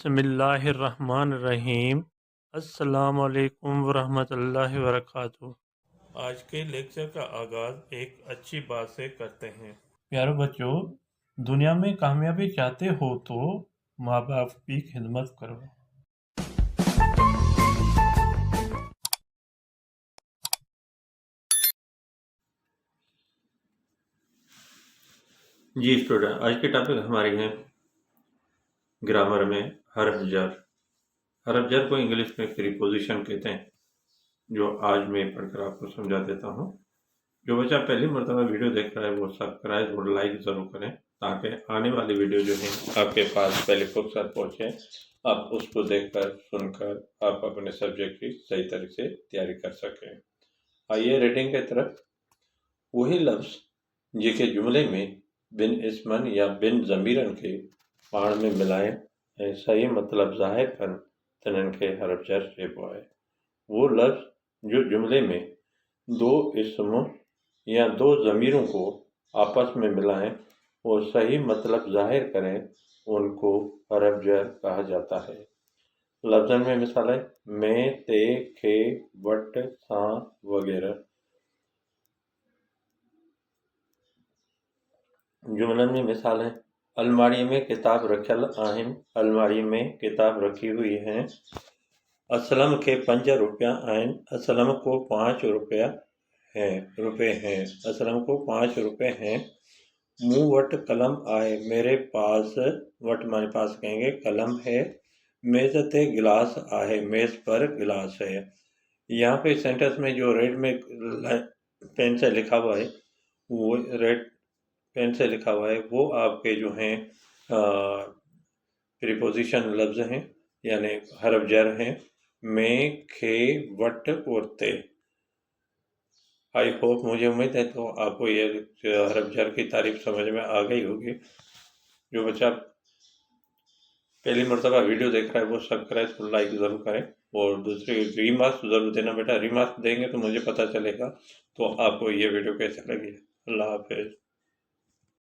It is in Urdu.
بسم اللہ الرحمن الرحیم۔ السلام علیکم ورحمۃ اللہ وبرکاتہ۔ آج کے لیکچر کا آغاز ایک اچھی بات سے کرتے ہیں۔ پیارے بچوں، دنیا میں کامیابی چاہتے ہو تو ماں باپ کی خدمت کرو۔ جی اسٹوڈنٹ، آج کی ٹاپک ہماری ہے گرامر میں حرف جر۔ حرف جر کو انگلش میں پریپوزیشن کہتے ہیں، جو آج میں پڑھ کر آپ کو سمجھا دیتا ہوں۔ جو بچہ پہلی مرتبہ ویڈیو دیکھ رہا ہے وہ سبسکرائب اور لائک ضرور کریں، تاکہ آنے والی ویڈیو جو ہے آپ کے پاس پہلے خود سر پہنچے، آپ اس کو دیکھ کر سن کر آپ اپنے سبجیکٹ کی صحیح طریقے سے تیاری کر سکیں۔ آئیے ریڈنگ کی طرف۔ وہی لفظ جے جملے میں بن اسمن یا بن ضمیرن کے پاڑ میں ملائیں، صحیح مطلب ظاہر کر تنن کے حرف جر سے پوائے۔ وہ لفظ جو جملے میں دو اسموں یا دو ضمیروں کو آپس میں ملائیں اور صحیح مطلب ظاہر کریں، ان کو حرف جر کہا جاتا ہے۔ لفظن میں مثالیں میں، تے، کھے، وٹ، ساں وغیرہ۔ جملن میں مثالیں الماری میں کتاب رکھل آہن، الماری میں کتاب رکھی ہوئی ہیں۔ اسلم کے 5 روپیہ آئن، اسلم کو 5 روپے ہیں، اسلم کو 5 روپے ہیں۔ منہ وٹ قلم آئے، میرے پاس، وٹ ہمارے پاس کہیں گے قلم ہے۔ میز تے گلاس آئے، میز پر گلاس ہے۔ یہاں پہ سینٹنس میں جو ریڈ میں پین سے لکھا ہوا ہے، وہ ریڈ پین سے لکھا ہوا ہے، وہ آپ کے جو ہیں پریپوزیشن لفظ ہیں، یعنی حرف جر ہیں، میں، کھے، وٹ اور تے۔ آئی ہوپ، مجھے امید ہے تو آپ کو یہ حرف جر کی تعریف سمجھ میں آ گئی ہوگی۔ جو بچہ پہلی مرتبہ ویڈیو دیکھ رہا ہے وہ سبسکرائب اور لائک ضرور کریں، اور دوسری ریمارکس ضرور دینا بیٹا، ریمارکس دیں گے تو مجھے پتہ چلے گا تو آپ کو یہ ویڈیو کیسے لگی۔ اللہ حافظ۔